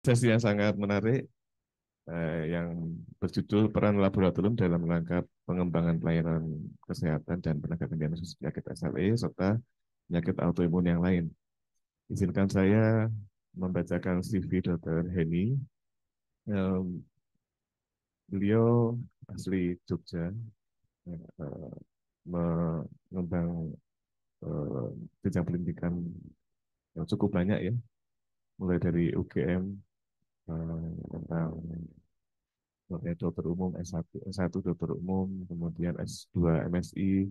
Sesi yang sangat menarik yang berjudul Peran Laboratorium dalam Rangka Pengembangan Pelayanan Kesehatan dan Penegakan Diagnosis Penyakit SLE serta penyakit autoimun yang lain. Izinkan saya membacakan CV Dr. Heni. Em, Beliau asli Jogja, eh, mengembang eh, jenjang pendidikan yang cukup banyak ya, mulai dari UGM tentang dokter umum S1 dokter umum, kemudian S2 MSI,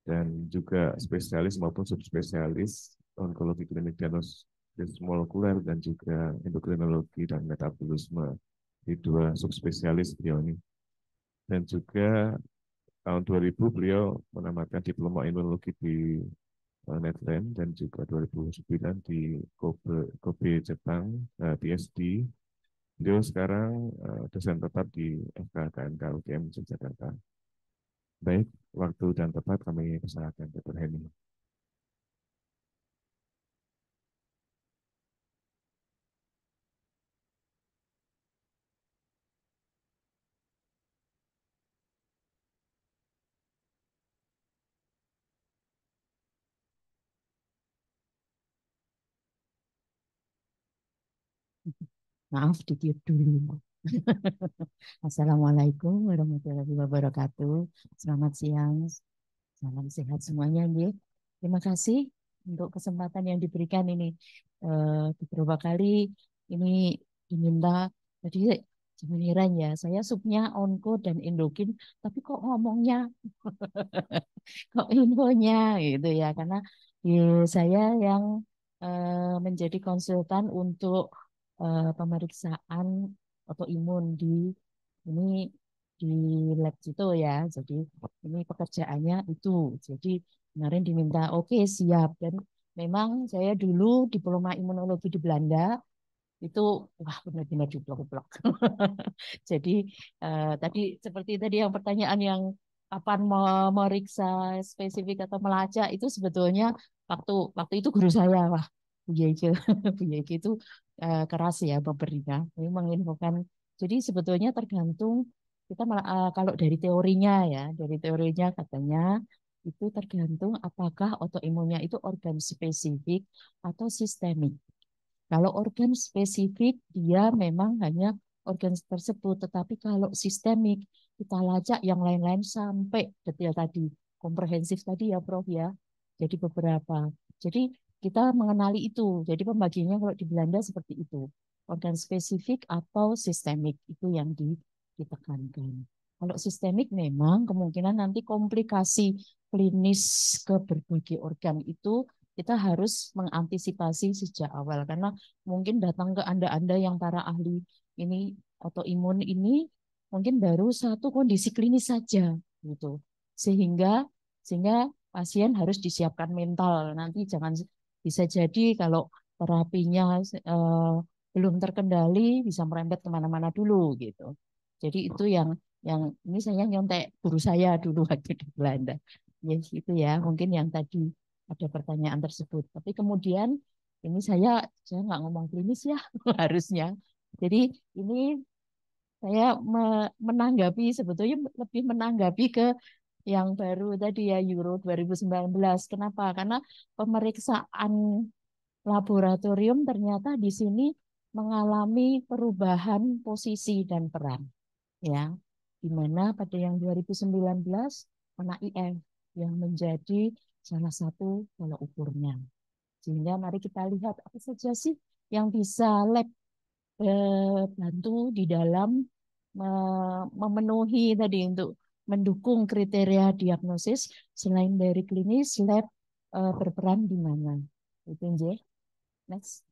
dan juga spesialis maupun subspesialis onkologi klinik diagnosis molekuler dan juga endokrinologi dan metabolisme di dua subspesialis beliau ini. Dan juga tahun 2000 beliau menamatkan diploma imunologi di Netherlands dan juga 2009 di Kobe Jepang, PhD. Beliau sekarang dosen tetap di FKKMK UGM Yogyakarta. Baik, waktu dan tempat kami persilakan Dr. Heni. Maaf, ditiup dulu. Assalamualaikum warahmatullahi wabarakatuh. Selamat siang, salam sehat semuanya, nggih. Terima kasih untuk kesempatan yang diberikan ini. Beberapa kali ini diminta, jadi jangan heran ya, saya subnya onko dan endokin, tapi kok ngomongnya, kok infonya gitu ya, karena saya yang menjadi konsultan untuk pemeriksaan autoimun di ini di lab itu ya. Jadi ini pekerjaannya itu. Jadi kemarin diminta, oke siap. Dan memang saya dulu diploma imunologi di Belanda itu wah benar-benar diblok-blok. Jadi tadi seperti tadi yang pertanyaan yang kapan mau meriksa spesifik atau melacak itu sebetulnya waktu waktu itu guru saya wah Bu Yeke Bu Yeke itu keras ya memberinya. Ini menginfokan. Jadi sebetulnya tergantung kita kalau dari teorinya ya dari teorinya katanya itu tergantung apakah autoimunnya itu organ spesifik atau sistemik. Kalau organ spesifik, dia memang hanya organ tersebut. Tetapi kalau sistemik, kita lacak yang lain-lain sampai detail tadi. Komprehensif tadi ya, Prof. Ya. Jadi beberapa. Jadi kita mengenali itu. Jadi pembagiannya kalau di Belanda seperti itu. Organ spesifik atau sistemik. Itu yang ditekankan. Kalau sistemik memang kemungkinan nanti komplikasi klinis ke berbagai organ itu kita harus mengantisipasi sejak awal karena mungkin datang ke Anda-Anda yang para ahli ini autoimun ini mungkin baru satu kondisi klinis saja gitu. Sehingga sehingga pasien harus disiapkan mental. Nanti jangan bisa jadi kalau terapinya belum terkendali bisa merembet kemana-mana dulu gitu. Jadi itu yang ini saya nyontek guru saya dulu waktu di Belanda. Yes, itu ya mungkin yang tadi ada pertanyaan tersebut. Tapi kemudian ini saya nggak ngomong klinis ya harusnya. Jadi ini saya menanggapi sebetulnya lebih menanggapi ke yang baru tadi ya Euro 2019. Kenapa? Karena pemeriksaan laboratorium ternyata di sini mengalami perubahan posisi dan peran ya. Di mana pada yang 2019 anak IF yang menjadi salah satu tolak ukurnya. Sehingga mari kita lihat apa saja sih yang bisa lab bantu di dalam memenuhi tadi untuk mendukung kriteria diagnosis selain dari klinis lab berperan di mana. Itu Nj. Next.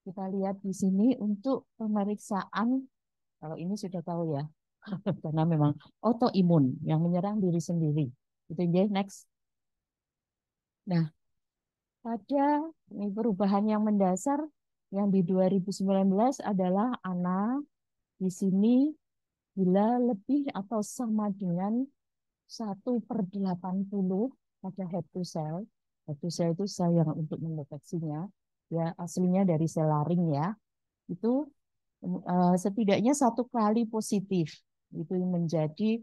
Kita lihat di sini untuk pemeriksaan kalau ini sudah tahu ya karena memang autoimun yang menyerang diri sendiri. Itu Nj. Next. Nah, pada ini perubahan yang mendasar yang di 2019 adalah anak di sini bila lebih atau sama dengan 1/80 pada head to cell. Head to cell itu sel yang untuk mendeteksinya. ya aslinya dari sel laring ya, itu setidaknya 1 kali positif itu menjadi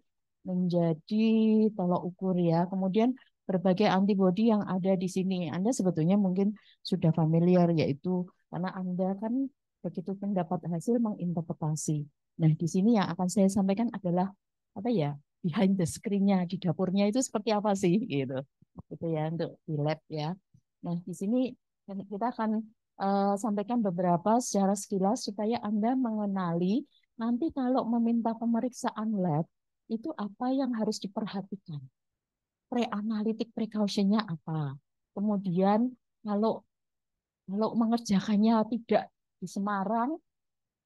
menjadi tolok ukur ya. Kemudian berbagai antibodi yang ada di sini. Anda sebetulnya mungkin sudah familiar yaitu karena Anda kan begitu mendapat hasil menginterpretasi. Nah, di sini yang akan saya sampaikan adalah apa ya? Behind the screen-nya di dapurnya itu seperti apa sih gitu. Itu ya untuk di lab ya. Nah, di sini kita akan sampaikan beberapa secara sekilas supaya Anda mengenali nanti kalau meminta pemeriksaan lab itu apa yang harus diperhatikan. Pre-analitik precaution-nya apa. Kemudian kalau kalau mengerjakannya tidak di Semarang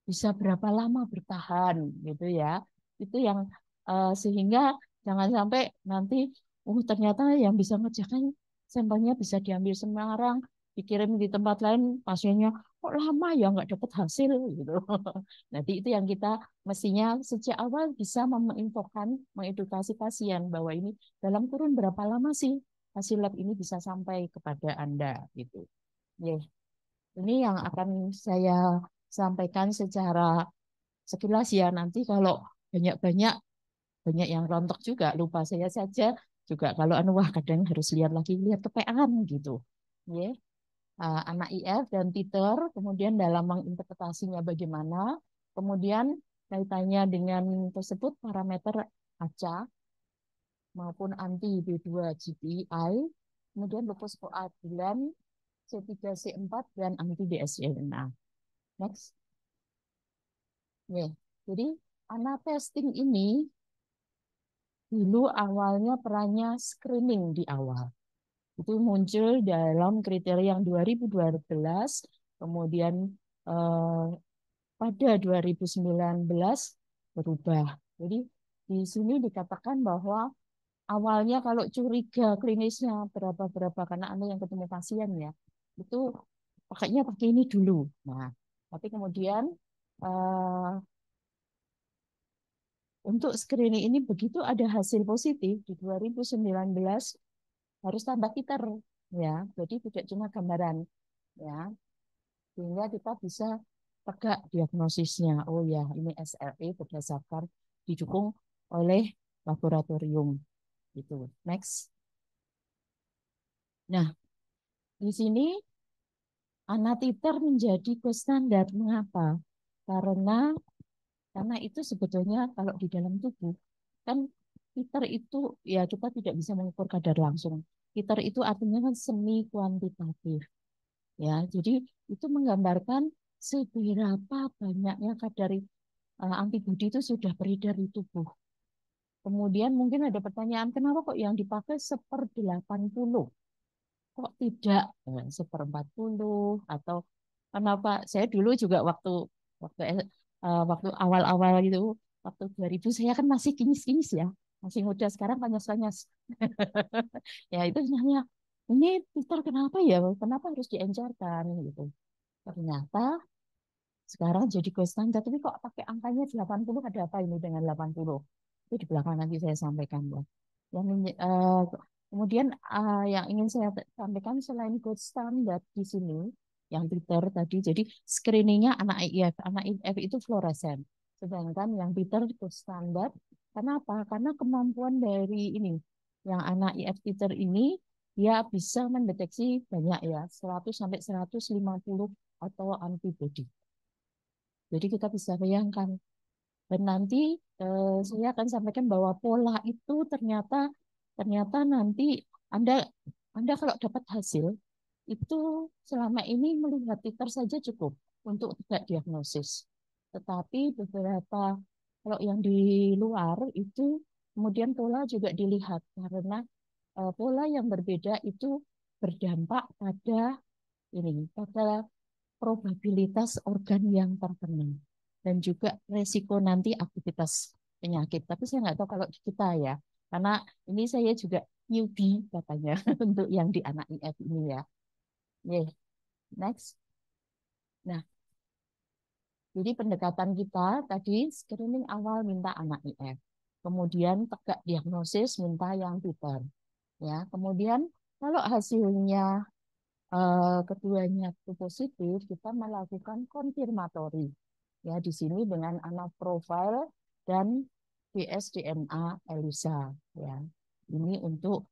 bisa berapa lama bertahan gitu ya. Itu yang sehingga jangan sampai nanti ternyata yang bisa mengerjakan sampelnya bisa diambil Semarang, dikirim di tempat lain pasiennya kok lama ya nggak dapat hasil gitu. Nanti itu yang kita mestinya sejak awal bisa menginfokan, mengedukasi pasien bahwa ini dalam kurun berapa lama sih hasil lab ini bisa sampai kepada Anda gitu. Yeah. Ini yang akan saya sampaikan secara sekilas ya. Nanti kalau banyak-banyak banyak yang rontok juga lupa saya saja juga kalau anu wah kadang harus lihat lagi lihat kepean gitu. Ya, anak IF dan titer kemudian dalam menginterpretasinya bagaimana, kemudian kaitannya dengan tersebut parameter ACA maupun anti B2 GPI, kemudian lupus koagulan C3C4 dan anti DSLNA. Next. Ya. Jadi anak testing ini dulu awalnya perannya screening di awal. Itu muncul dalam kriteria yang 2012, kemudian eh, pada 2019 berubah. Jadi di sini dikatakan bahwa awalnya kalau curiga klinisnya berapa-berapa karena Anda yang ketemu pasien ya, itu pakainya pakai ini dulu. Nah, tapi kemudian eh, untuk screening ini begitu ada hasil positif di 2019 harus tambah titer ya. Jadi tidak cuma gambaran ya. Sehingga kita bisa tegak diagnosisnya. Oh ya, ini SLE berdasarkan didukung oleh laboratorium gitu. Next. Nah, di sini anatiter menjadi gold standar. Mengapa? Karena karena itu sebetulnya kalau di dalam tubuh kan titer itu ya kita tidak bisa mengukur kadar langsung. Titer itu artinya kan semi kuantitatif ya. Jadi itu menggambarkan seberapa banyaknya kadar antibodi itu sudah beredar di tubuh. Kemudian mungkin ada pertanyaan kenapa kok yang dipakai 1/80? Kok tidak 1/40 atau kenapa? Saya dulu juga waktu waktu waktu awal-awal gitu, waktu 2000 saya kan masih kinyis-kinyis ya, masih muda sekarang panas-panas. Ya itu nanya, ini Twitter kenapa ya? Kenapa harus diencerkan gitu? Ternyata sekarang jadi gold standar, tapi kok pakai angkanya 80 ada apa ini dengan 80? Itu di belakang nanti saya sampaikan ya. Yang kemudian yang ingin saya sampaikan selain gold standard di sini, yang Twitter tadi, jadi screeningnya anak IF. Anak IF itu fluoresen. Sedangkan yang Twitter gold standar, kenapa? Karena kemampuan dari ini, yang anak IF Twitter ini, dia bisa mendeteksi banyak ya, 100 sampai 150 atau antibody. Jadi kita bisa bayangkan. Dan nanti saya akan sampaikan bahwa pola itu ternyata ternyata nanti Anda Anda kalau dapat hasil itu selama ini melihat titer saja cukup untuk tidak diagnosis. Tetapi beberapa kalau yang di luar itu kemudian pola juga dilihat karena pola yang berbeda itu berdampak pada ini pada probabilitas organ yang terkena dan juga resiko nanti aktivitas penyakit. Tapi saya nggak tahu kalau di kita ya, karena ini saya juga newbie katanya untuk yang di anak IF ini ya. Yeah. Next. Nah, jadi pendekatan kita tadi screening awal minta anak IF, kemudian tegak diagnosis minta yang Twitter, ya. Kemudian kalau hasilnya keduanya itu positif, kita melakukan konfirmatori. Ya, di sini dengan anak profil dan PSDMA ELISA. Ya, ini untuk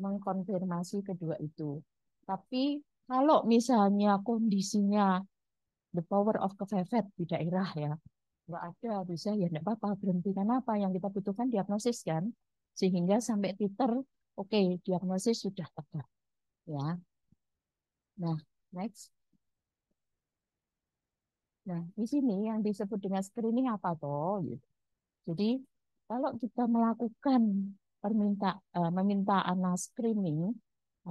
mengkonfirmasi kedua itu. Tapi kalau misalnya kondisinya the power of kefefet di daerah ya, nggak ada, bisa ya nggak apa-apa, berhentikan apa yang kita butuhkan diagnosis kan, sehingga sampai titer, oke, diagnosis sudah tegak ya. Nah, next. Nah, di sini yang disebut dengan screening apa toh? Gitu. Jadi, kalau kita melakukan meminta anak screening,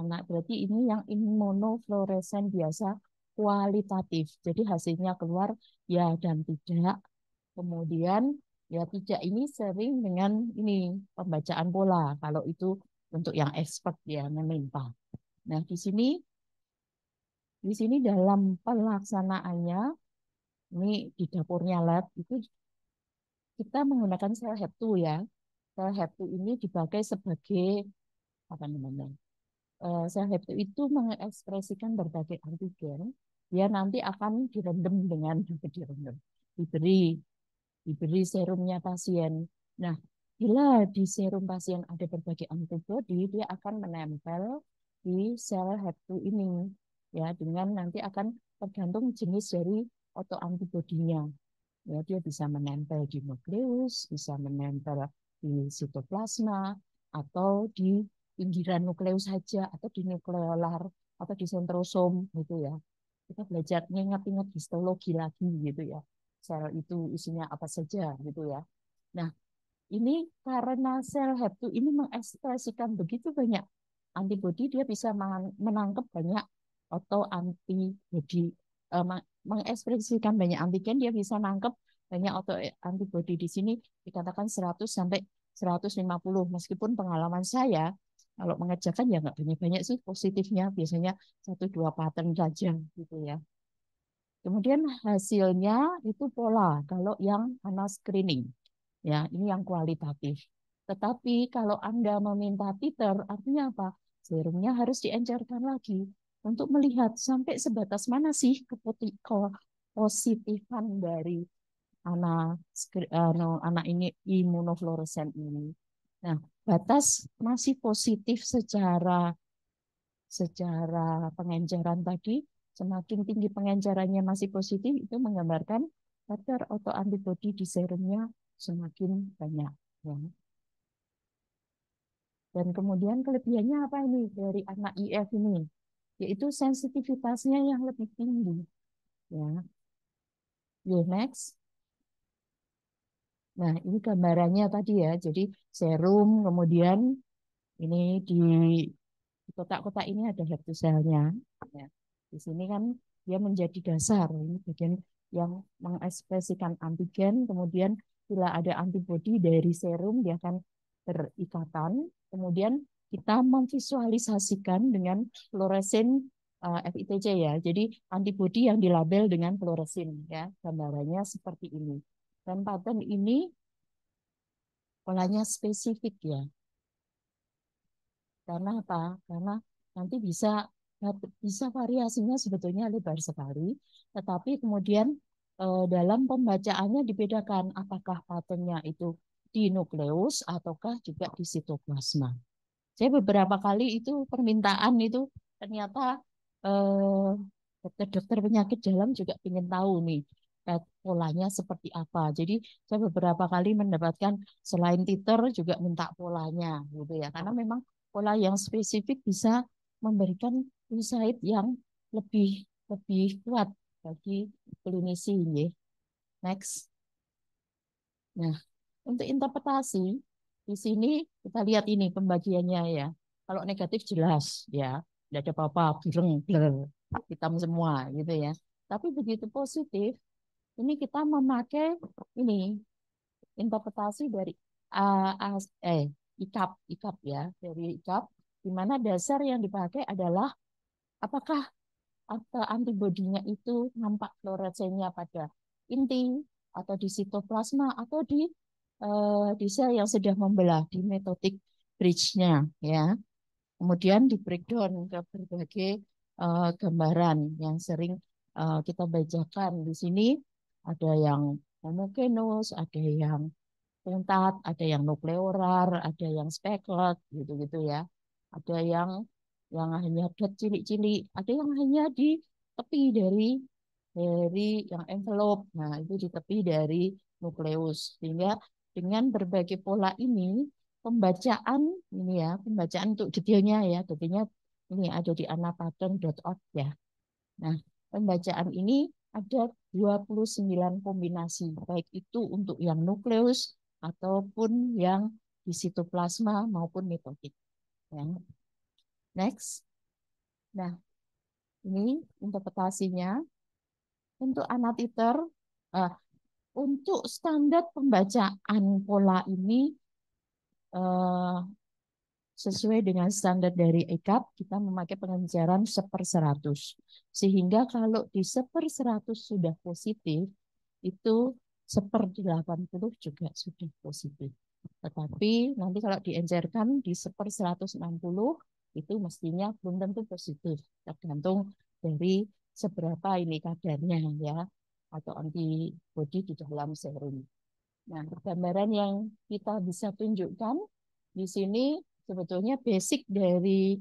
anak berarti ini yang imunofluoresen biasa kualitatif. Jadi hasilnya keluar ya dan tidak. Kemudian ya tidak ini sering dengan ini pembacaan pola. Kalau itu untuk yang expert ya meminta. Nah, di sini dalam pelaksanaannya ini di dapurnya lab itu kita menggunakan sel HEP2 ya. Sel HEP2 ini dipakai sebagai apa namanya? Sel HEP2 itu mengekspresikan berbagai antigen. Dia nanti akan direndam dengan direndam, diberi diberi serumnya pasien. Nah, bila di serum pasien ada berbagai antibodi, dia akan menempel di sel HEP2 ini ya dengan nanti akan tergantung jenis dari autoantibodinya. Ya, dia bisa menempel di nukleus, bisa menempel di sitoplasma, atau di pinggiran nukleus saja, atau di nukleolar, atau di sentrosom gitu ya. Kita belajar ingat-ingat histologi lagi gitu ya. Sel itu isinya apa saja gitu ya. Nah, ini karena sel HEP2 ini mengekspresikan begitu banyak antibodi, dia bisa menangkap banyak autoantibodi, mengekspresikan banyak antigen, dia bisa nangkep banyak autoantibodi di sini dikatakan 100 sampai 150. Meskipun pengalaman saya kalau mengerjakan ya nggak banyak-banyak sih positifnya, biasanya satu dua pattern saja gitu ya. Kemudian hasilnya itu pola kalau yang anak screening. Ya, ini yang kualitatif. Tetapi kalau Anda meminta titer, artinya apa? Serumnya harus diencerkan lagi untuk melihat sampai sebatas mana sih kepositifan dari anak anak ini imunofluoresen ini. Nah, batas masih positif secara pengenceran tadi, semakin tinggi pengencerannya masih positif, itu menggambarkan kadar autoantibodi di serumnya semakin banyak. Ya. Dan kemudian kelebihannya apa ini dari anak IF ini? Yaitu sensitivitasnya yang lebih tinggi. Ya, next. Nah, ini gambarannya tadi ya. Jadi serum, kemudian ini di kotak-kotak ini ada hepatoselnya. Ya. Di sini kan dia menjadi dasar. Ini bagian yang mengekspresikan antigen. Kemudian bila ada antibodi dari serum, dia akan berikatan. Kemudian kita memvisualisasikan dengan fluoresin FITC ya. Jadi antibodi yang dilabel dengan fluoresin ya. Gambarannya seperti ini. Dan pattern ini polanya spesifik ya. Karena apa? Karena nanti bisa variasinya sebetulnya lebar sekali, tetapi kemudian dalam pembacaannya dibedakan apakah patternnya itu di nukleus ataukah juga di sitoplasma. Saya beberapa kali itu permintaan itu ternyata eh, dokter-dokter penyakit dalam juga ingin tahu nih polanya seperti apa. Jadi saya beberapa kali mendapatkan selain titer juga minta polanya gitu ya. Karena memang pola yang spesifik bisa memberikan insight yang lebih lebih kuat bagi klinisi. Ya. Next. Nah, untuk interpretasi, di sini kita lihat ini pembagiannya ya. Kalau negatif jelas ya, tidak ada apa-apa, bireng, blur, hitam semua gitu ya. Tapi begitu positif, ini kita memakai ini interpretasi dari IKAP, IKAP ya, dari IKAP, di mana dasar yang dipakai adalah apakah antibodinya itu nampak fluoresennya pada inti atau di sitoplasma atau di sel yang sudah membelah di mitotic bridge-nya ya. Kemudian di breakdown ke berbagai gambaran yang sering kita bacakan di sini. Ada yang homogeneous, ada yang pentat, ada yang nukleolar, ada yang specklet, gitu-gitu ya. Ada yang hanya dot cilik-cilik, ada yang hanya di tepi dari yang envelope. Nah, itu di tepi dari nukleus. Sehingga dengan berbagai pola ini, pembacaan ini ya, pembacaan untuk detailnya ini ada di anapattern.org ya. Nah, pembacaan ini ada 29 kombinasi, baik itu untuk yang nukleus ataupun yang di sitoplasma maupun mitosit. Ya. Next. Nah, ini interpretasinya untuk anatiter. eh, untuk standar pembacaan pola ini eh, sesuai dengan standar dari ECAP, kita memakai pengejaran 1/100. Sehingga kalau di 1/100 sudah positif, itu 1/80 juga sudah positif. Tetapi nanti kalau diencerkan di 1/160, itu mestinya belum tentu positif. Tergantung dari seberapa ini kadarnya ya, atau antibodi di dalam serum. Nah, gambaran yang kita bisa tunjukkan di sini sebetulnya basic dari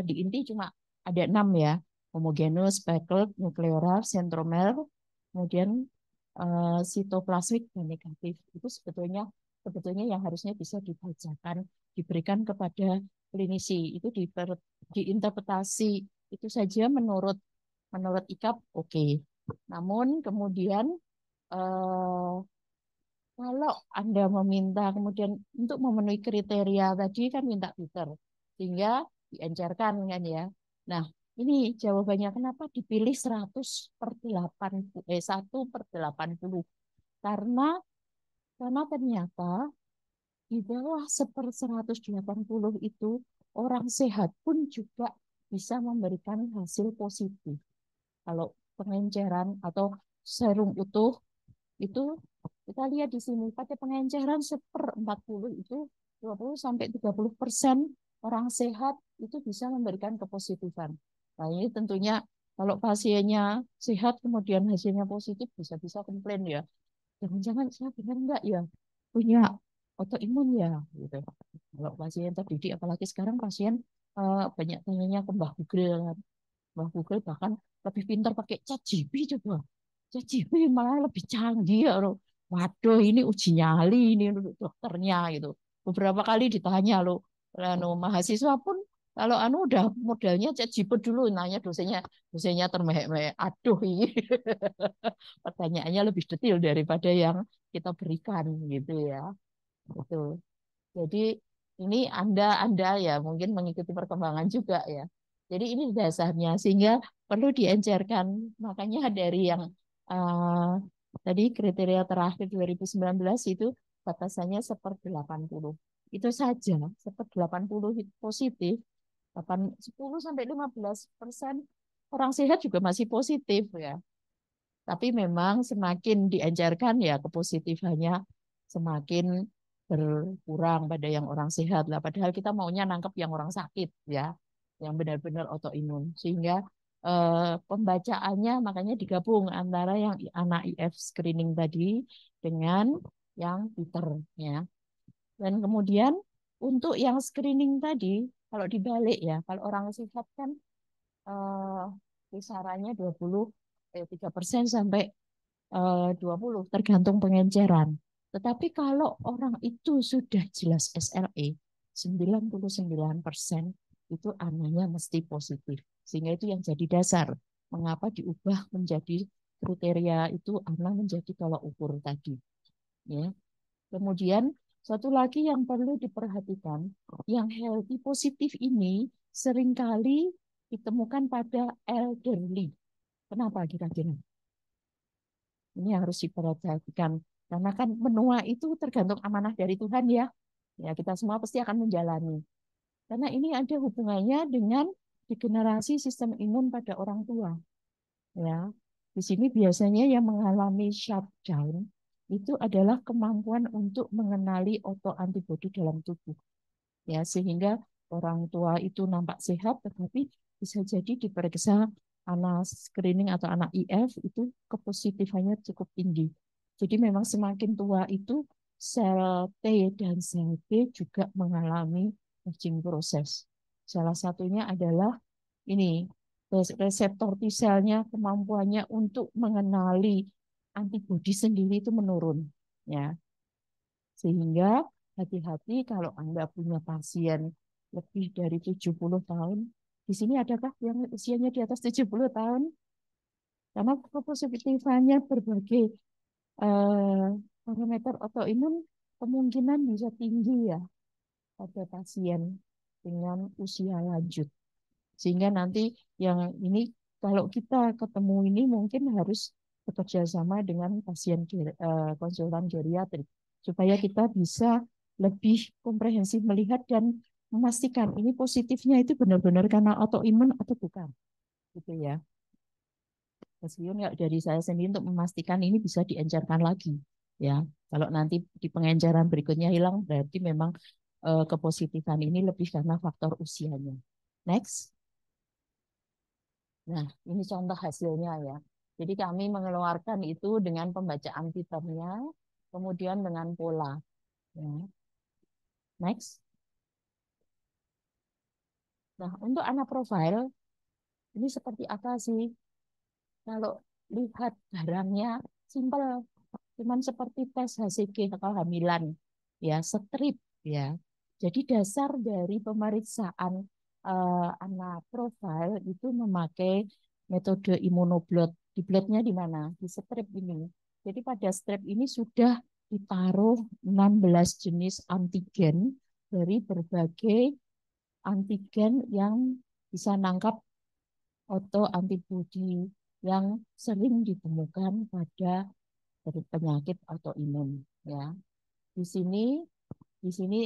di inti cuma ada 6 ya. Homogeneous, speckled, nucleolar, centromer, kemudian sitoplasmik dan negatif. Itu sebetulnya sebetulnya yang harusnya bisa dibacakan, diberikan kepada klinisi. Itu diinterpretasi itu saja menurut menurut IKAP oke. Namun kemudian eh, kalau Anda meminta kemudian untuk memenuhi kriteria tadi kan minta Peter, sehingga diencerkan kan ya. Nah, ini jawabannya kenapa dipilih 1/80. Karena ternyata di bawah 1/180 itu orang sehat pun juga bisa memberikan hasil positif. Kalau pengenceran atau serum utuh itu kita lihat di sini pada pengenceran 1/40 itu 20-30% orang sehat itu bisa memberikan kepositifan. Nah ini tentunya kalau pasiennya sehat kemudian hasilnya positif bisa-bisa komplain ya. Jangan-jangan saya benar enggak ya punya autoimun ya gitu. Kalau pasien terdidik apalagi sekarang pasien banyak tanyanya ke Mbah Google kan. Mbah Google bahkan lebih pintar pakai ChatGPT coba. ChatGPT malah lebih canggih ya. Loh. Waduh, ini uji nyali ini untuk dokternya gitu. Beberapa kali ditanya loh, anu, mahasiswa pun kalau anu udah modelnya ChatGPT dulu nanya dosennya termehek-mehek. Aduh, ini pertanyaannya lebih detail daripada yang kita berikan gitu ya. Betul. Jadi ini Anda ya mungkin mengikuti perkembangan juga ya. Jadi ini dasarnya sehingga perlu diencerkan. Makanya dari yang uh, tadi kriteria terakhir 2019 itu batasannya 1/80. Itu saja 1/80 itu positif. 10-15% orang sehat juga masih positif ya. Tapi memang semakin diencerkan ya kepositifannya semakin berkurang pada yang orang sehat lah. Padahal kita maunya nangkep yang orang sakit ya, yang benar-benar autoimun. Sehingga pembacaannya makanya digabung antara yang anak IF screening tadi dengan yang Peter ya. Dan kemudian untuk yang screening tadi, kalau dibalik ya, kalau orang sehat kan eh, kisarannya 3% sampai 20 tergantung pengenceran. Tetapi kalau orang itu sudah jelas SLE 99% itu ananya mesti positif. Sehingga itu yang jadi dasar mengapa diubah menjadi kriteria itu anak menjadi tolak ukur tadi. Ya. Kemudian satu lagi yang perlu diperhatikan, yang healthy positif ini seringkali ditemukan pada elderly. Kenapa kira-kira? Ini harus diperhatikan. Karena kan menua itu tergantung amanah dari Tuhan ya. Ya, kita semua pasti akan menjalani. Karena ini ada hubungannya dengan degenerasi sistem imun pada orang tua. Ya, di sini biasanya yang mengalami shutdown itu adalah kemampuan untuk mengenali autoantibodi dalam tubuh. Ya, sehingga orang tua itu nampak sehat, tetapi bisa jadi diperiksa anak screening atau anak IF itu kepositifannya cukup tinggi. Jadi memang semakin tua itu sel T dan sel B juga mengalami aging proses. Salah satunya adalah ini reseptor T selnya kemampuannya untuk mengenali antibodi sendiri itu menurun, ya. Sehingga hati-hati kalau Anda punya pasien lebih dari 70 tahun. Di sini adakah yang usianya di atas 70 tahun? Karena kepositifannya berbagai eh, parameter autoimun kemungkinan bisa tinggi ya pada pasien dengan usia lanjut. Sehingga nanti yang ini kalau kita ketemu ini mungkin harus bekerja sama dengan pasien konsultan geriatrik supaya kita bisa lebih komprehensif melihat dan memastikan ini positifnya itu benar-benar karena autoimun atau bukan gitu ya. Meskipun ya dari saya sendiri untuk memastikan ini bisa diencerkan lagi ya. Kalau nanti di pengenceran berikutnya hilang berarti memang kepositifan ini lebih karena faktor usianya. Next. Nah, ini contoh hasilnya ya. Jadi kami mengeluarkan itu dengan pembacaan titernya, kemudian dengan pola. Ya. Next. Nah, untuk anak profil, ini seperti apa sih? Kalau lihat barangnya, simpel. Cuman seperti tes HCG kehamilan, ya, strip, ya. Jadi dasar dari pemeriksaan anak profil itu memakai metode imunoblot. Di blotnya di mana? Di strip ini. Jadi pada strip ini sudah ditaruh 16 jenis antigen dari berbagai antigen yang bisa nangkap autoantibodi yang sering ditemukan pada penyakit autoimun ya. Di sini di sini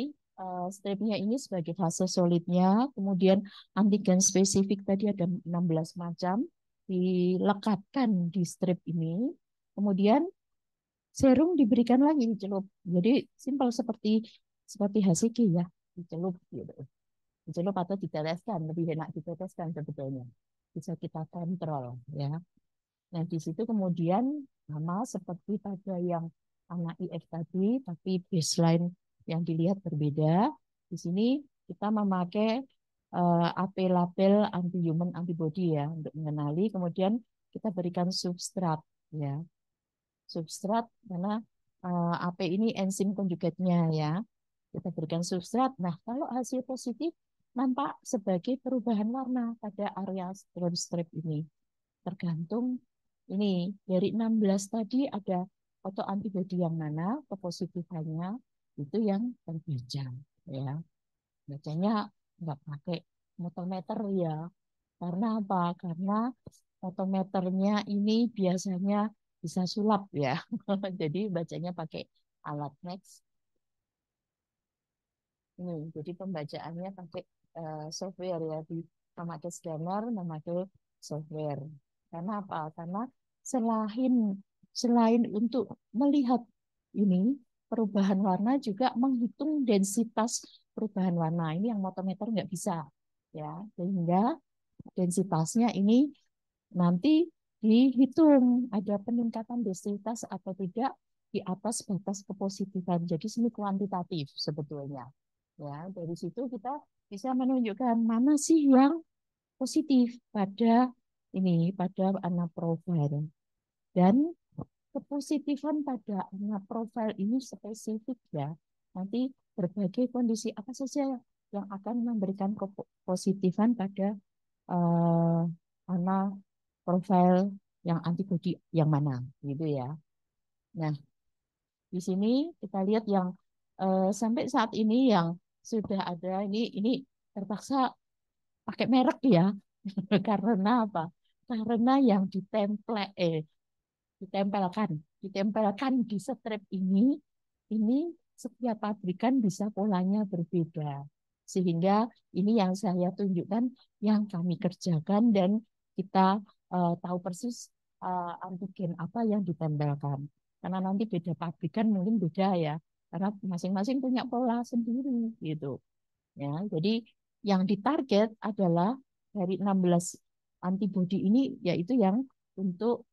stripnya ini sebagai fase solidnya, kemudian antigen spesifik tadi ada 16 macam dilekatkan di strip ini. Kemudian serum diberikan lagi dicelup. Jadi simpel seperti seperti HCG ya, dicelup gitu. Dicelup atau diteteskan, lebih enak diteteskan sebetulnya. Bisa kita kontrol ya. Nah, di situ kemudian sama seperti pada yang anak IF tadi, tapi baseline yang dilihat berbeda. Di sini kita memakai AP-label anti-human antibody ya untuk mengenali. Kemudian kita berikan substrat ya, substrat karena AP ini enzim konjugatnya ya. Kita berikan substrat. Nah, kalau hasil positif nampak sebagai perubahan warna pada area strip ini tergantung ini dari 16 tadi ada autoantibodi yang mana kepositifannya itu yang terbaca ya. Bacanya nggak pakai motometer ya. Karena apa? Karena motometernya ini biasanya bisa sulap ya. Jadi bacanya pakai alat next. Ini jadi pembacaannya pakai software ya, di memakai scanner, memakai software. Karena apa? Karena selain selain untuk melihat ini perubahan warna juga menghitung densitas perubahan warna. Ini yang motometer nggak bisa ya, sehingga densitasnya ini nanti dihitung ada peningkatan densitas atau tidak di atas batas kepositifan. Jadi sini kuantitatif sebetulnya. Ya, dari situ kita bisa menunjukkan mana sih yang positif pada ini pada anak profil. Dan kepositifan pada anak profil ini spesifik ya. Nanti berbagai kondisi apa saja yang akan memberikan kepositifan pada eh, anak profil yang antibodi yang mana gitu ya. Nah, di sini kita lihat yang sampai saat ini yang sudah ada ini terpaksa pakai merek ya. Karena apa? Karena yang ditempelkan ditempelkan di strip ini setiap pabrikan bisa polanya berbeda. Sehingga ini yang saya tunjukkan yang kami kerjakan dan kita tahu persis antigen apa yang ditempelkan. Karena nanti beda pabrikan mungkin beda ya. Karena masing-masing punya pola sendiri gitu. Ya, jadi Yang ditarget adalah dari 16 antibodi ini, yaitu yang untuk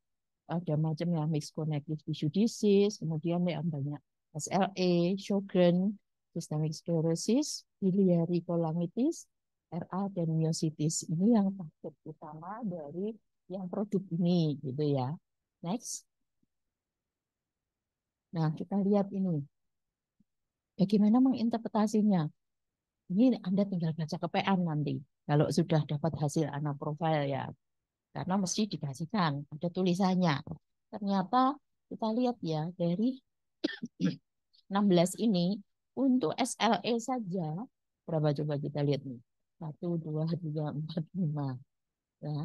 ada macamnya mixed connective tissue disease, kemudian yang banyak SLE, Sjogren, systemic sclerosis, biliary cholangitis, RA, dan myositis. Ini yang target utama dari yang produk ini, gitu ya. Next. Nah, kita lihat ini. Bagaimana menginterpretasinya? Ini Anda tinggal baca ke PN nanti. Kalau sudah dapat hasil anak profile ya. Karena mesti dikasihkan, ada tulisannya. Ternyata kita lihat ya, dari 16 ini, untuk SLE saja, berapa coba kita lihat nih? 1, 2, 3, 4, 5. Ya,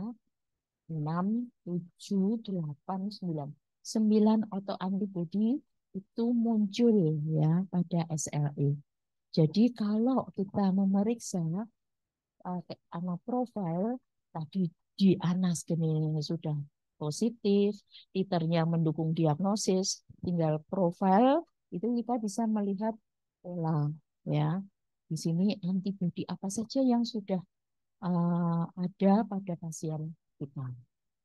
6, 7, 8, 9. 9 autoantibodi itu muncul ya pada SLE. Jadi kalau kita memeriksa anak profil tadi di Anas gini sudah positif, titernya mendukung diagnosis, tinggal profil itu kita bisa melihat pola ya. Di sini antibodi apa saja yang sudah ada pada pasien kita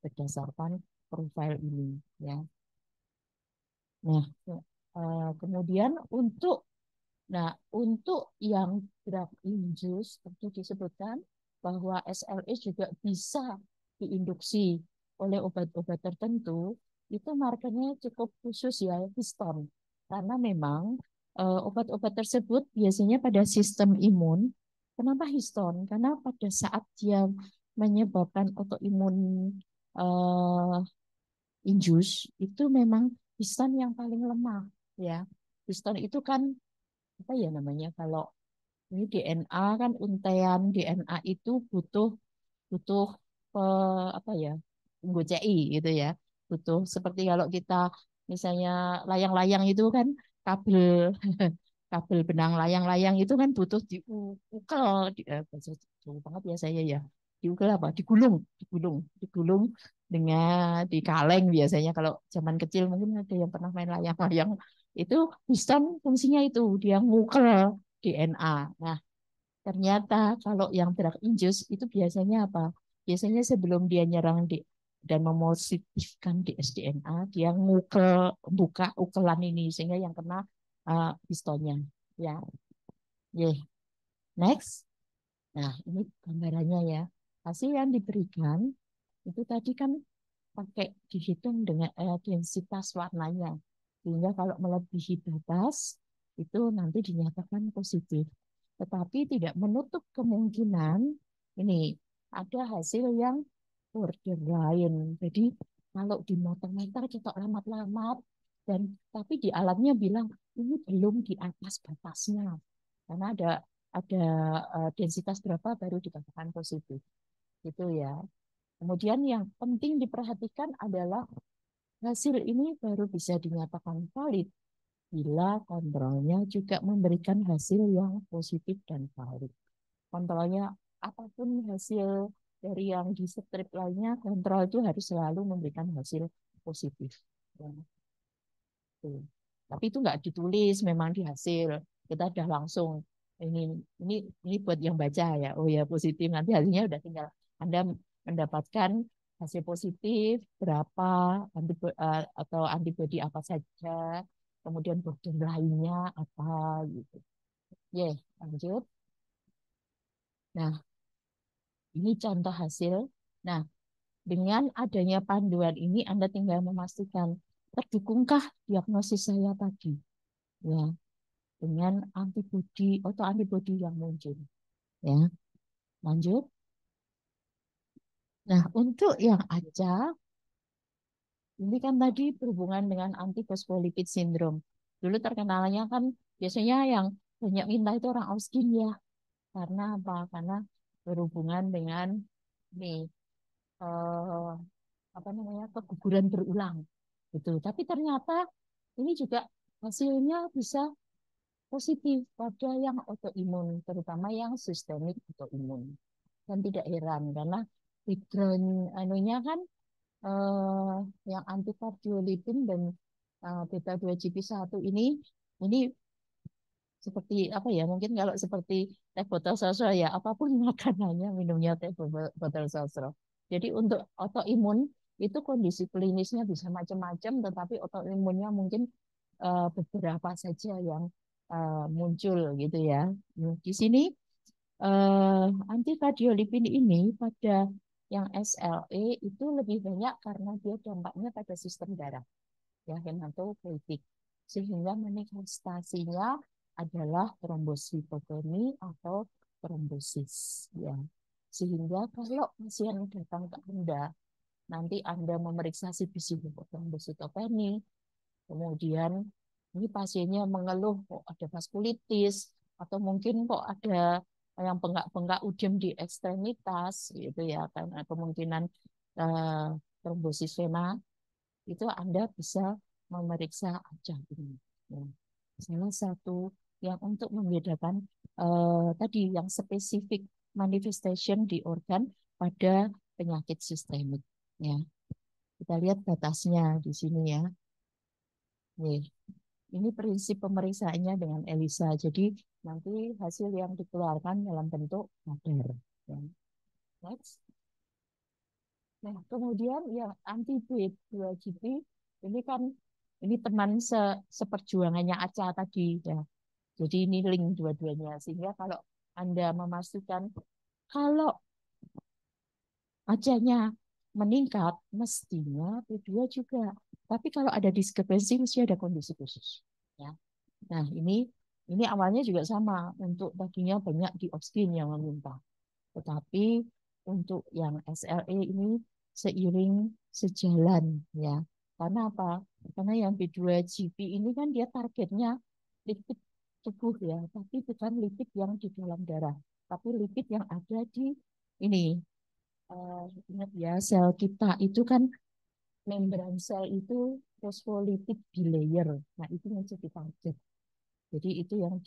berdasarkan profil ini ya. Nah, kemudian untuk yang drug induced itu disebutkan bahwa SLE juga bisa diinduksi oleh obat-obat tertentu, itu markernya cukup khusus ya, histon. Karena memang obat-obat tersebut biasanya pada sistem imun. Kenapa histon? Karena pada saat dia menyebabkan autoimun eh, induce itu memang histon yang paling lemah ya. Histon itu kan apa ya namanya kalau ini DNA kan untaian DNA itu butuh butuh apa ya tunggu CI gitu ya butuh seperti kalau kita misalnya layang-layang itu kan kabel kabel benang layang-layang itu kan butuh diukel bahasa Jawa banget ya saya ya diukel apa digulung dengan di kaleng biasanya kalau zaman kecil mungkin ada yang pernah main layang-layang itu sistem fungsinya itu dia ngukel DNA. Nah, ternyata kalau yang drug induced itu biasanya apa? Biasanya sebelum dia nyerang di dan memositifkan di sDNA, dia ngukel buka ukelan ini sehingga yang kena histonnya. Ya, yeah. Next. Nah, ini gambarannya ya. Hasil yang diberikan itu tadi kan pakai dihitung dengan densitas warnanya. Sehingga kalau melebihi batas, itu nanti dinyatakan positif. Tetapi tidak menutup kemungkinan ini ada hasil yang borderline. Jadi kalau di meter-meter kita lamat-lamat dan tapi di alatnya bilang ini belum di atas batasnya. Karena ada densitas berapa baru dikatakan positif. Gitu ya. Kemudian yang penting diperhatikan adalah hasil ini baru bisa dinyatakan valid bila kontrolnya juga memberikan hasil yang positif dan valid. Kontrolnya apapun hasil dari yang di strip lainnya, kontrol itu harus selalu memberikan hasil positif. Ya, gitu. Tapi itu nggak ditulis memang di hasil. Kita udah langsung ini ini ini buat yang baca ya. Oh ya positif nanti hasilnya udah tinggal Anda mendapatkan hasil positif berapa atau antibodi apa saja, kemudian booster lainnya apa gitu. Ya, lanjut. Nah, ini contoh hasil. Nah, dengan adanya panduan ini Anda tinggal memastikan terdukungkah diagnosis saya tadi. Ya, dengan antibodi autoantibodi yang muncul. Ya, lanjut. Nah, untuk yang ACA, ini kan tadi berhubungan dengan antifosfolipid syndrome. Dulu terkenalnya kan biasanya yang banyak minta itu orang Austin ya. Karena apa? Karena berhubungan dengan nih eh, apa namanya keguguran berulang. Gitu. Tapi ternyata ini juga hasilnya bisa positif pada yang autoimun, terutama yang sistemik autoimun. Dan tidak heran karena background anunya kan eh, yang anticardiolipin dan beta 2 GP1 ini seperti apa ya? Mungkin kalau seperti teh botol sosro ya, apapun makanannya minumnya teh botol sosro. Jadi untuk autoimun itu kondisi klinisnya bisa macam-macam, tetapi autoimunnya mungkin beberapa saja yang muncul gitu ya. Di sini antikardiolepin ini pada yang SLE itu lebih banyak karena dia dampaknya pada sistem darah ya hematopoietik sehingga manifestasinya adalah trombositopeni atau trombosis ya. Sehingga kalau pasien datang ke Anda, nanti Anda memeriksa CBC trombositopeni, kemudian ini pasiennya mengeluh kok ada vaskulitis atau mungkin kok ada yang bengkak-bengkak udem di ekstremitas gitu ya karena kemungkinan eh, trombosis vena itu Anda bisa memeriksa acah ini. Ya. Salah satu yang untuk membedakan tadi yang spesifik manifestation di organ pada penyakit sistemik. Ya, kita lihat batasnya di sini ya. Nih, ini prinsip pemeriksaannya dengan ELISA. Jadi nanti hasil yang dikeluarkan dalam bentuk kadar. Ya. Next. Nah, kemudian yang anti B2GP ini kan ini teman seperjuangannya Aca tadi ya. Jadi ini link dua-duanya sehingga kalau Anda memastikan kalau Acanya meningkat, mestinya B2 juga. Tapi kalau ada diskrepansi mesti ada kondisi khusus. Ya. Nah, ini awalnya juga sama untuk tadinya banyak di oksigen yang meminta. Tetapi untuk yang SLE ini seiring sejalan ya. Karena apa? Karena yang B2GP ini kan dia targetnya lipid tubuh ya, tapi bukan lipid yang di dalam darah, tapi lipid yang ada di ini. Ingat ya, sel kita itu kan membran sel itu fosfolipid bilayer. Nah, itu menjadi target. Jadi itu yang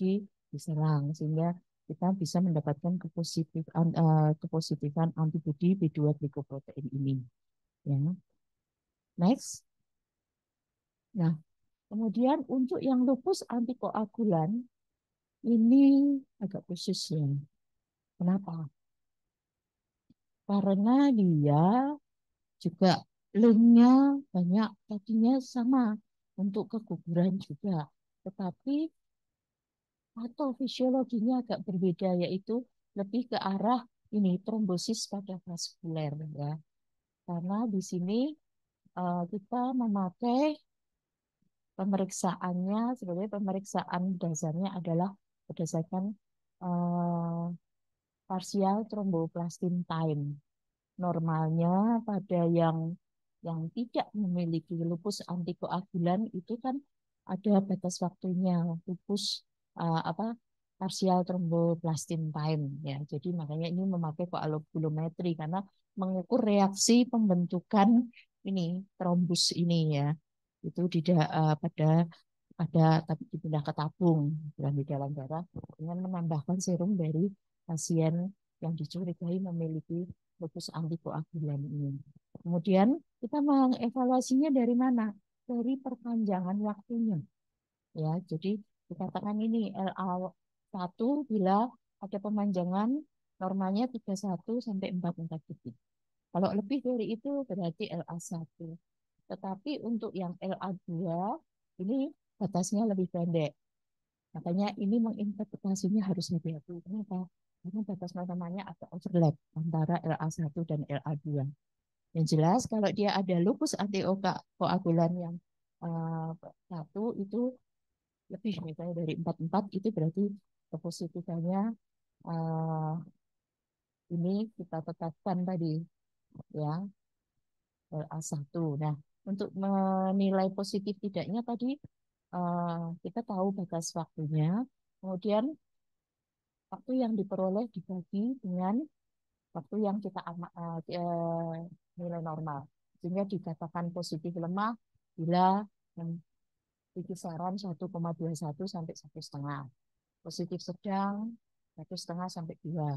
diserang sehingga kita bisa mendapatkan kepositifan antibodi B2 glikoprotein ini. Ya. Next. Nah, kemudian untuk yang lupus antikoagulan ini agak khusus ya. Kenapa? Karena dia juga linknya banyak tadinya sama untuk keguguran juga. Tetapi atau fisiologinya agak berbeda yaitu lebih ke arah ini trombosis pada vaskuler ya. Karena di sini kita memakai pemeriksaannya sebagai pemeriksaan dasarnya adalah berdasarkan uh, partial thromboplastin time. Normalnya pada yang tidak memiliki lupus antikoagulan itu kan ada batas waktunya lupus apa parsial tromboplastin time ya. Jadi makanya ini memakai koagulometri karena mengukur reaksi pembentukan ini trombus ini ya. Itu tidak pada tapi dipindah ke tabung dan di dalam darah dengan menambahkan serum dari pasien yang dicurigai memiliki lupus antikoagulan ini. Kemudian kita mengevaluasinya dari mana? Dari perpanjangan waktunya. Ya, jadi dikatakan ini LA1 bila ada pemanjangan normalnya 31 sampai 44 detik. Kalau lebih dari itu berarti LA1. Tetapi untuk yang LA2 ini batasnya lebih pendek. Makanya ini menginterpretasinya harus hati-hati. Kenapa? Karena batas normalnya agak overlap antara LA1 dan LA2. Yang jelas kalau dia ada lupus antikoagulan yang satu itu lebih misalnya dari 44 itu berarti kepositifannya uh, ini kita tetapkan tadi ya LA1. Nah, untuk menilai positif tidaknya tadi kita tahu batas waktunya. Kemudian waktu yang diperoleh dibagi dengan waktu yang kita nilai normal. Sehingga dikatakan positif lemah bila di kisaran 1,21 sampai 1,5. Positif sedang 1,5 sampai 2.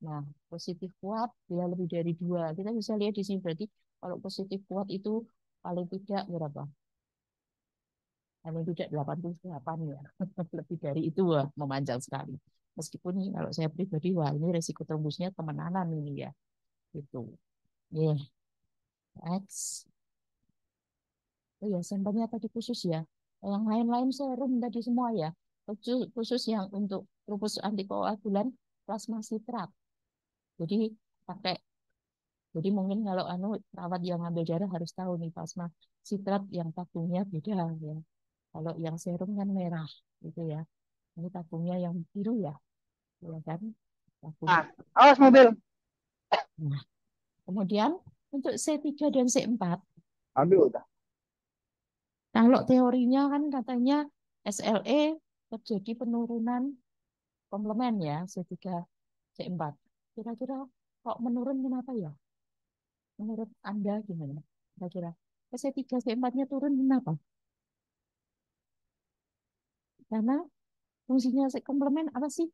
Nah, positif kuat bila lebih dari 2. Kita bisa lihat di sini berarti kalau positif kuat itu paling tidak berapa? paling tidak 88 ya. Lebih dari itu wah, memanjang sekali. Meskipun kalau saya pribadi, wah ini resiko tembusnya temenanan ini ya. Gitu. Yeah, X. Oh ya, sampelnya tadi khusus ya. Yang lain-lain serum tadi semua ya. Khusus yang untuk lupus antikoagulan plasma sitrat. Jadi pakai, jadi mungkin kalau perawat yang ngambil darah harus tahu nih plasma sitrat yang tabungnya beda ya. Kalau yang serum kan merah gitu ya. Ini tabungnya yang biru ya kan? Tabung. Ah, awas mobil. Nah, kemudian untuk C3 dan C4, Ambil udah. kalau teorinya kan katanya SLE terjadi penurunan komplement ya C3 C4. Kira-kira kok menurun kenapa ya? Menurut Anda gimana? Kira-kira C3 C4-nya turun kenapa? Karena fungsinya komplement apa sih?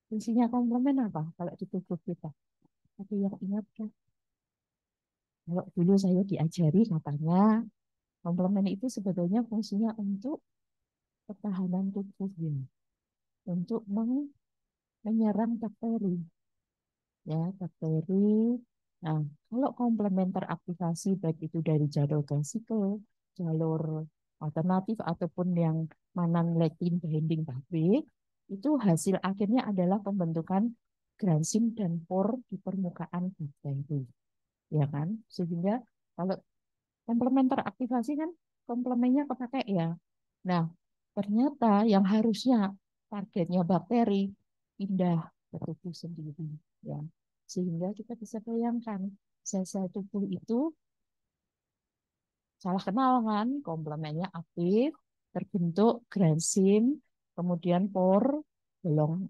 Fungsinya komplement apa kalau di tubuh kita? Ada yang ingat kan? Kalau dulu saya diajari katanya komplement itu sebetulnya fungsinya untuk pertahanan tubuh ya, untuk menyerang bakteri ya, bakteri. Nah, kalau komplement teraktivasi baik itu dari jalur vesikel, jalur alternatif ataupun yang non-lectin binding pabrik, itu hasil akhirnya adalah pembentukan gransim dan por di permukaan bakteri, ya kan? Sehingga kalau komplement teraktivasi kan komplemennya kepakai ya. Nah, ternyata yang harusnya targetnya bakteri pindah ke tubuh sendiri ya. Sehingga kita bisa bayangkan sel-sel tubuh itu salah kenal kan, komplemennya aktif, terbentuk gransim, kemudian por, belum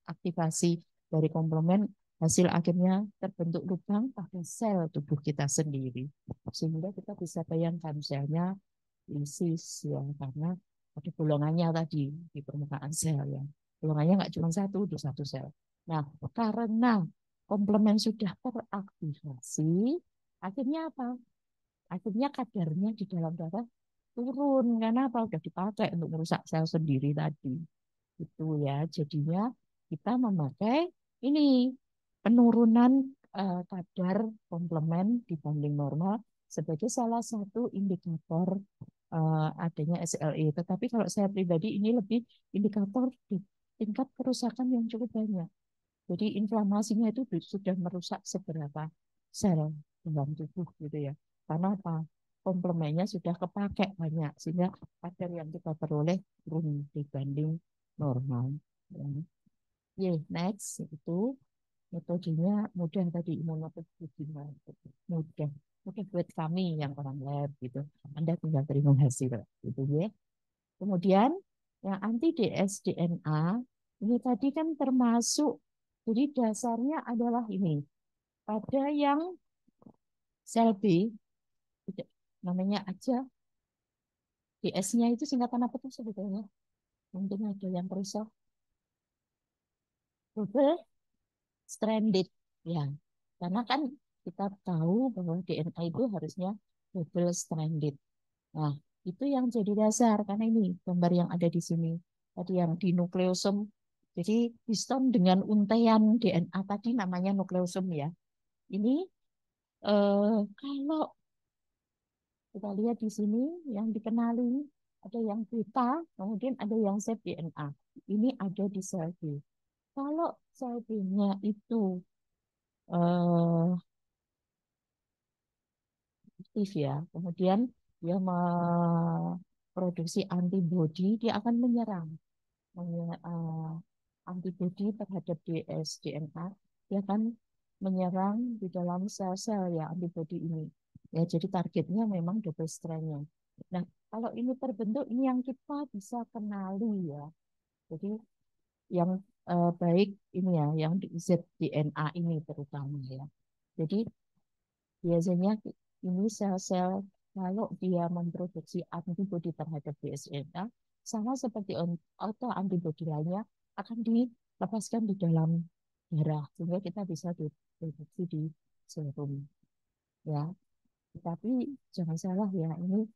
aktivasi dari komplemen, hasil akhirnya terbentuk lubang pada sel tubuh kita sendiri. Sehingga kita bisa bayangkan selnya lisis ya, karena ada bolongannya tadi di permukaan sel ya. Bolongannya nggak cuma satu di satu sel. Nah, karena komplemen sudah teraktivasi, akhirnya apa? Akhirnya kadarnya di dalam darah turun karena apa? Udah dipakai untuk merusak sel sendiri tadi. Itu ya. Jadinya kita memakai ini penurunan kadar komplement dibanding normal sebagai salah satu indikator adanya SLE. Tetapi kalau saya pribadi ini lebih indikator di tingkat kerusakan yang cukup banyak. Jadi inflamasinya itu sudah merusak seberapa sel dalam tubuh gitu ya. Karena apa? Komplemennya sudah kepakai banyak sehingga kadar yang kita peroleh turun dibanding normal. Ya. Next itu metodenya mudah tadi imunohistochemia mudah mudah buat kami yang orang lab gitu. Anda tinggal terima hasil gitu ya. Kemudian yang anti dsDNA ini tadi kan termasuk, jadi dasarnya adalah ini. Pada yang sel B, namanya aja DS-nya itu singkatan apa tuh sebetulnya? Mungkin ada yang perusahaan double stranded ya. Karena kan kita tahu bahwa DNA itu harusnya double stranded. Nah, itu yang jadi dasar karena ini gambar yang ada di sini. Tadi yang di nukleosum. Jadi histon dengan untaian DNA tadi namanya nukleosum ya. Ini kalau kita lihat di sini yang dikenali ada yang beta, kemudian ada yang Z DNA. Ini ada di sel B. Kalau sel B-nya itu eh, aktif ya, kemudian dia memproduksi antibodi, dia akan menyerang antibodi terhadap dsDNA, dia akan menyerang di dalam sel-sel ya antibodi ini. Ya, jadi targetnya memang double strand-nya. Nah, kalau ini terbentuk, ini yang kita bisa kenali ya. Jadi yang baik ini ya, yang di zDNA ini terutama ya. Jadi biasanya ini sel-sel kalau dia memproduksi antibodi terhadap dsDNA, sama seperti autoantibodi lainnya akan dilepaskan di dalam darah sehingga kita bisa diproduksi di serum ya. Tapi jangan salah ya, ini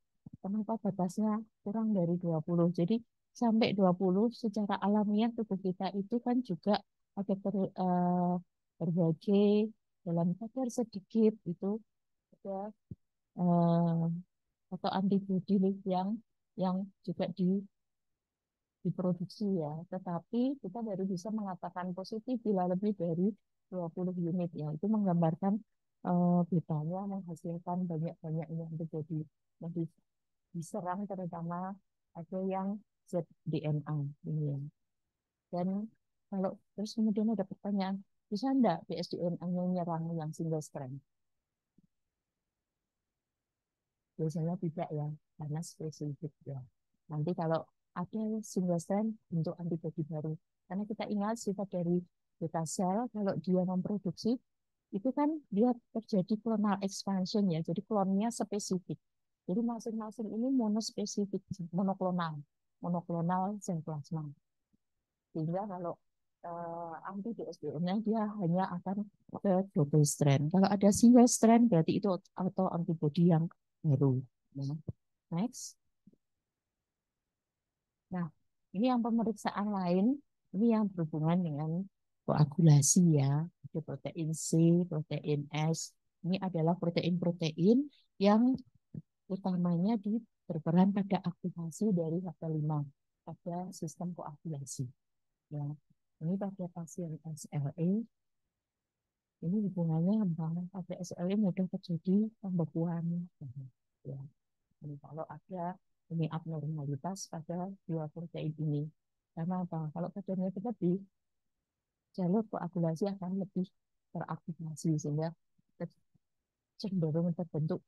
kenapa batasnya kurang dari 20. Jadi sampai 20 secara alamiah tubuh kita itu kan juga ada berbagai dalam kadar sedikit itu ada eh, atau antibodi yang juga diproduksi ya. Tetapi kita baru bisa mengatakan positif bila lebih dari 20 unit ya. Itu menggambarkan betanya menghasilkan banyak-banyak antibodi yang diserang terutama ada yang zDNA ini ya. Dan kalau terus kemudian ada pertanyaan, bisa enggak dsDNA-nya menyerang yang single strand? Biasanya tidak ya, karena spesifik ya. Nanti kalau ada single strand untuk antibodi baru. Karena kita ingat sifat dari beta sel, kalau dia memproduksi, itu kan dia terjadi clonal expansion ya, jadi klonnya spesifik. Jadi masing-masing ini monospesifik, monoklonal, monoklonal sel plasma. Sehingga kalau anti DSDN-nya dia hanya akan ke double strand. Kalau ada single strand berarti itu atau antibodi yang baru. Ya. Next. Nah, ini yang pemeriksaan lain, ini yang berhubungan dengan koagulasi ya. Ada protein C, protein S. Ini adalah protein-protein yang utamanya berperan pada aktivasi dari HT5 pada sistem koagulasi. Ya. Ini pada pasien SLE, ini hubungannya pada SLE mudah terjadi pembekuan. Ya. Jadi kalau ada ini abnormalitas pada dua protein ini. Karena apa? Kalau kadarnya berlebih, jalur koagulasi akan lebih teraktivasi sehingga cenderung terbentuk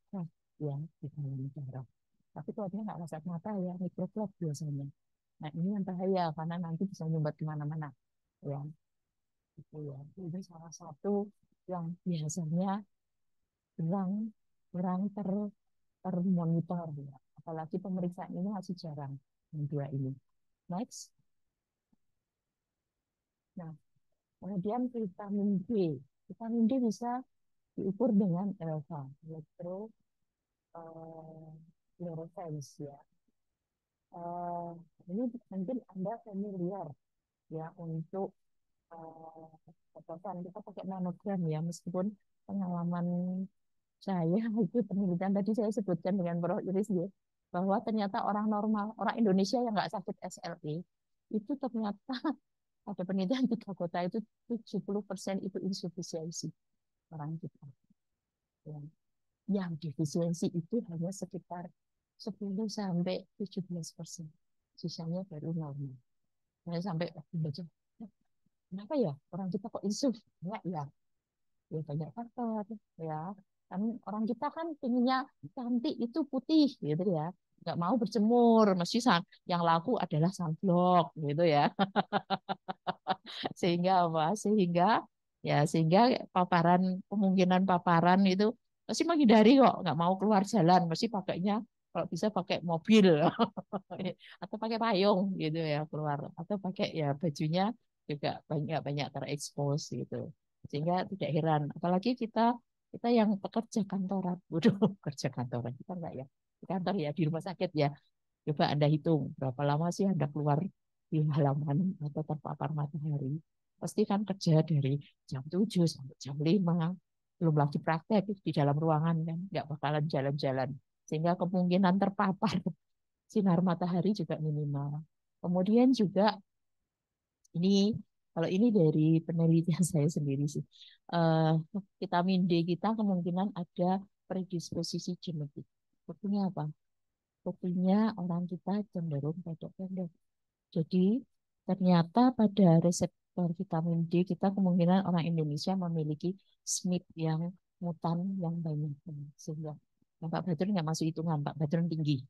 yang di dalam darah. Tapi kalau dia nggak kasat mata ya mikroflok biasanya. Nah ini yang bahaya karena nanti bisa nyumbat kemana-mana. Ya, itu ya. Ini salah satu yang biasanya kurang kurang termonitor ya. Apalagi pemeriksaan ini masih jarang yang dua ini. Next. Nah, kemudian vitamin D. Vitamin D bisa diukur dengan ELVA, fluorescence ya. Eh, ini mungkin Anda familiar ya untuk patokan kita pakai nanogram ya, meskipun pengalaman saya itu penelitian tadi saya sebutkan dengan Prof. Iris ya, bahwa ternyata orang normal, orang Indonesia yang nggak sakit SLE, itu ternyata ada penelitian 3 kota itu 70% itu insufisiensi orang kita. Ya. Yang defisiensi itu hanya sekitar 10 sampai 17%. Sisanya baru normal. Saya sampai baca, kenapa ya orang kita kok insuf? Enggak ya, ya banyak faktor ya. Kan orang kita kan pinginnya cantik itu putih gitu ya. Nggak mau berjemur, mesti yang laku adalah sunblock gitu ya. Sehingga apa? Sehingga paparan kemungkinan paparan itu pasti menghindari kok, nggak mau keluar jalan, mesti pakainya kalau bisa pakai mobil atau pakai payung gitu ya keluar atau pakai ya bajunya juga banyak banyak terekspos gitu. Sehingga tidak heran apalagi kita kita yang pekerja kantoran. Waduh, kerja kantoran kita enggak ya. Di kantor ya, di rumah sakit ya. Coba Anda hitung berapa lama sih Anda keluar di halaman atau terpapar matahari. Pasti kan kerja dari jam 7 sampai jam 5. Belum lagi praktek di dalam ruangan kan. Nggak bakalan jalan-jalan. Sehingga kemungkinan terpapar sinar matahari juga minimal. Kemudian juga ini kalau ini dari penelitian saya sendiri sih. Eh, vitamin D kita kemungkinan ada predisposisi genetik. Buktinya apa? Buktinya orang kita cenderung pendek-pendek. Jadi ternyata pada reseptor vitamin D kita kemungkinan orang Indonesia memiliki SNP yang mutan yang banyak. Sehingga Pak Badrun nggak masuk hitungan, Pak Badrun tinggi.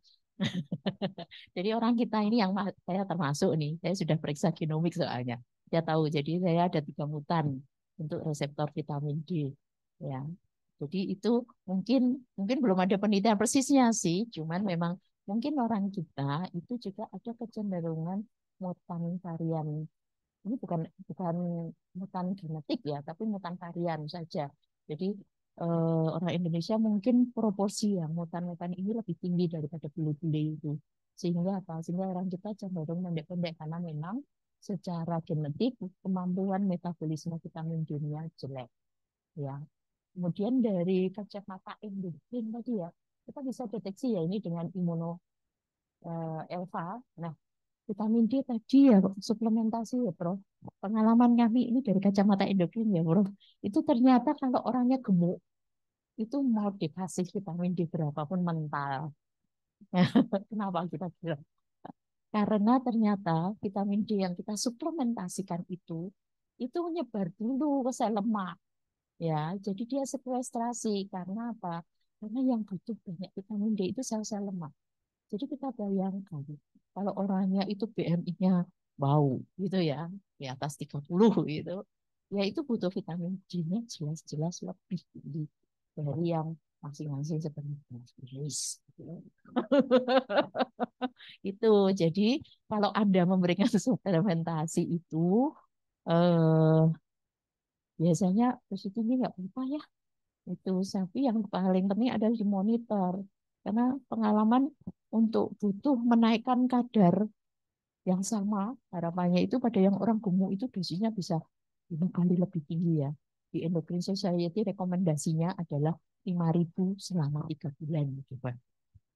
Jadi orang kita ini yang saya termasuk nih, saya sudah periksa genomik soalnya. Dia tahu, jadi saya ada 3 mutan untuk reseptor vitamin D. Ya, jadi itu mungkin mungkin belum ada penelitian persisnya sih, cuman memang mungkin orang kita itu juga ada kecenderungan mutan varian. Ini bukan bukan mutan genetik ya, tapi mutan varian saja. Jadi orang Indonesia mungkin proporsi yang mutan-mutan ini lebih tinggi daripada bule-bule itu. Sehingga apa? Sehingga orang kita cenderung pendek-pendek karena memang secara genetik kemampuan metabolisme vitamin D-nya jelek. Ya. Kemudian dari kacamata endokrin tadi ya, kita bisa deteksi ya ini dengan imuno Elva. Nah, vitamin D tadi ya suplementasi ya, Bro. Pengalaman kami ini dari kacamata endokrin ya, Bro. Itu ternyata kalau orangnya gemuk itu mau dikasih vitamin D berapapun mental. Kenapa kita bilang? Karena ternyata vitamin D yang kita suplementasikan itu menyebar dulu ke sel lemak. Ya, jadi dia sekwestrasi. Karena apa? Karena yang butuh banyak vitamin D itu sel-sel lemak. Jadi kita bayangkan, kalau orangnya itu BMI-nya bau gitu ya, di atas 30 gitu, ya itu butuh vitamin D-nya jelas-jelas lebih tinggi dari yang masing-masing seperti jenis. Itu jadi kalau Anda memberikan suplementasi itu eh, biasanya positifnya nggak apa ya. Itu tapi yang paling penting adalah dimonitor karena pengalaman untuk butuh menaikkan kadar yang sama harapannya itu pada yang orang gemuk itu dosisnya bisa 5 kali lebih tinggi ya. Di Endocrine Society rekomendasinya adalah 5.000 selama 3 bulan coba.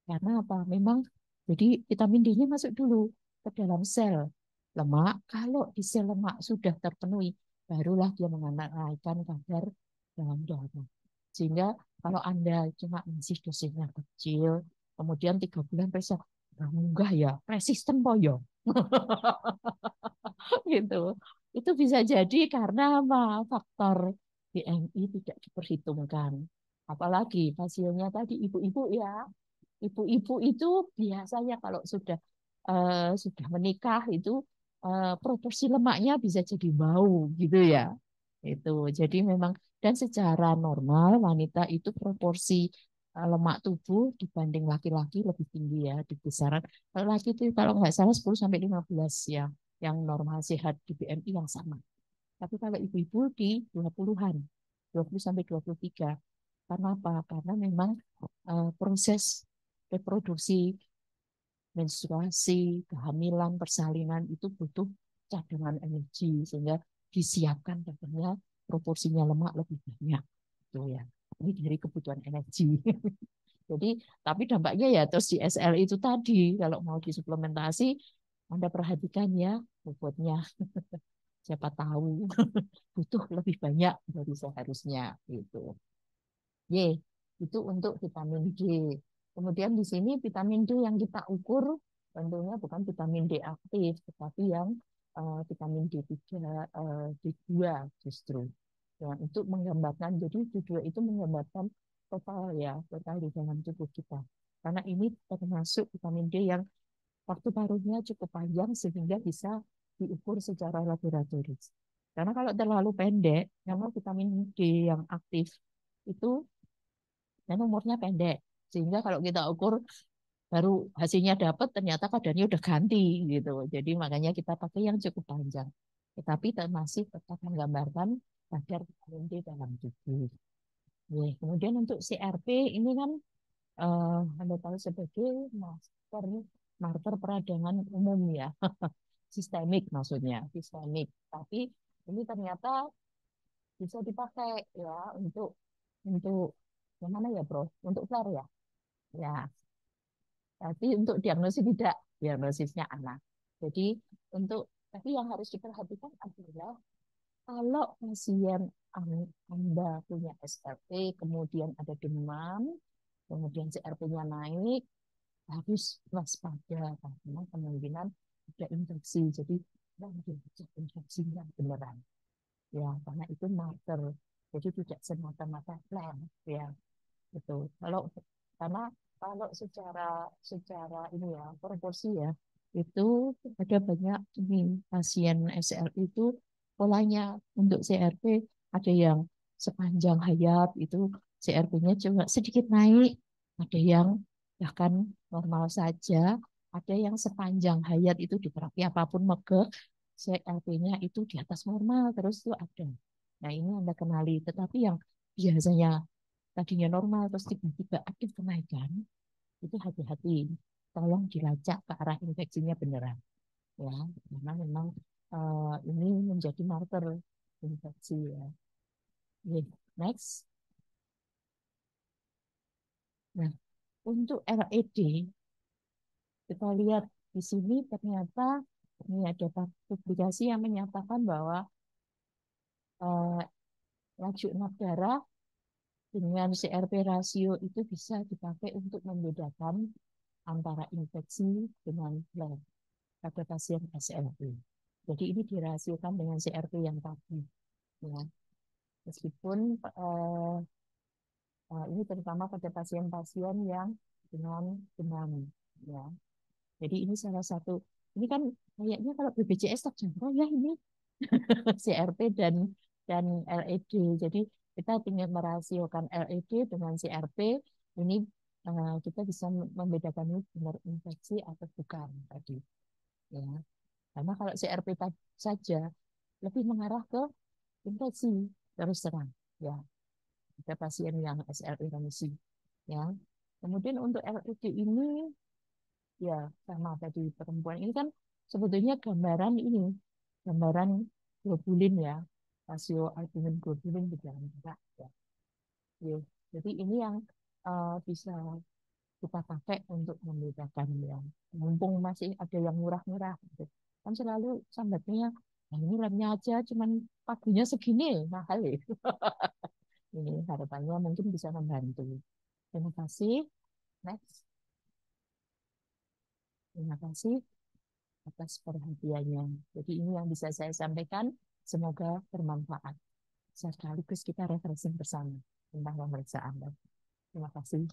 Karena apa? Memang jadi vitamin D-nya masuk dulu ke dalam sel lemak. Kalau di sel lemak sudah terpenuhi, barulah dia menaikkan kadar dalam darah. Sehingga kalau Anda cuma ngasih dosisnya kecil, kemudian 3 bulan periksa, enggak ya, resisten po yo. Gitu. Itu bisa jadi karena apa? Faktor BMI tidak diperhitungkan. Apalagi pasiennya tadi ibu-ibu ya. Ibu-ibu itu biasanya kalau sudah menikah itu proporsi lemaknya bisa jadi bau gitu ya. Itu. Jadi memang dan secara normal wanita itu proporsi lemak tubuh dibanding laki-laki lebih tinggi ya di kisaran. Kalau laki itu kalau nggak salah 10 sampai 15 ya yang normal sehat di BMI yang sama. Tapi kalau ibu-ibu di 20-an, 20 sampai 23. Karena apa? Karena memang proses reproduksi, menstruasi, kehamilan, persalinan itu butuh cadangan energi sehingga disiapkan katanya proporsinya lemak lebih banyak. Itu ya. Ini dari kebutuhan energi. Jadi, tapi dampaknya ya terus di SL itu tadi kalau mau disuplementasi Anda perhatikan ya bobotnya. Siapa tahu butuh lebih banyak dari seharusnya gitu. Y, itu untuk vitamin D. Kemudian di sini vitamin D yang kita ukur tentunya bukan vitamin D aktif, tetapi yang vitamin D3, D2 justru. Ya, untuk menggambarkan, jadi D2 itu menggambarkan total ya, total di dalam tubuh kita. Karena ini termasuk vitamin D yang waktu paruhnya cukup panjang sehingga bisa diukur secara laboratoris. Karena kalau terlalu pendek, memang vitamin D yang aktif itu dan umurnya pendek. Sehingga kalau kita ukur baru hasilnya dapat ternyata kadarnya udah ganti gitu. Jadi makanya kita pakai yang cukup panjang. Tetapi masih tetap menggambarkan kadar vitamin D dalam tubuh. Oke, kemudian untuk CRP ini kan Anda tahu sebagai marker marker peradangan umum ya. Sistemik maksudnya, sistemik. Tapi ini ternyata bisa dipakai ya untuk yang mana ya, Bro? Untuk flare ya. Ya, tapi untuk diagnosis tidak, diagnosisnya anak. Jadi untuk tapi yang harus diperhatikan adalah kalau pasien Anda punya SRP, kemudian ada demam, kemudian CRP-nya naik, harus waspada karena kemungkinan ada infeksi. Jadi mungkin infeksinya beneran. Ya, karena itu marker. Jadi tidak semata-mata plan, ya. Betul. Karena kalau secara secara ini ya proporsi ya itu ada banyak ini pasien SL itu polanya untuk CRP ada yang sepanjang hayat itu CRP-nya cuma sedikit naik, ada yang bahkan normal saja, ada yang sepanjang hayat itu di terapi apapun megah CRP-nya itu di atas normal terus itu ada. Nah ini Anda kenali, tetapi yang biasanya tadinya normal terus tiba-tiba ada kenaikan, itu hati-hati. Tolong dilacak ke arah infeksinya beneran. Ya, karena memang ini menjadi marker infeksi ya. Oke, next. Nah, untuk LED kita lihat di sini ternyata ini ada publikasi yang menyatakan bahwa eh, laju enak darah dengan CRP rasio itu bisa dipakai untuk membedakan antara infeksi dengan flek pada pasien SLE. Jadi ini dirasiokan dengan CRP yang tadi. Ya. Meskipun ini terutama pada pasien-pasien yang dengan demam. Ya. Jadi ini salah satu, ini kan kayaknya kalau BPJS tak jangkau ya ini CRP dan LED. Jadi kita ingin merasiokan LED dengan CRP, ini kita bisa membedakan ini benar infeksi atau bukan tadi. Ya. Karena kalau CRP saja lebih mengarah ke infeksi terus terang. Ya, ada pasien yang SLE remisi. Ya. Kemudian untuk LED ini ya sama tadi perempuan ini kan sebetulnya gambaran ini, gambaran globulin ya, rasio albumin globulin di dalam darah. Ya. Ya. Jadi ini yang bisa kita pakai untuk membedakan ya. Mumpung masih ada yang murah-murah, gitu. Kan selalu sambatnya, nah ini remnya aja cuman pagunya segini, mahal ya. Ini harapannya mungkin bisa membantu. Terima kasih. Next. Terima kasih atas perhatiannya. Jadi ini yang bisa saya sampaikan. Semoga bermanfaat. Sekaligus kita refreshing bersama tentang pemeriksaan. Terima kasih.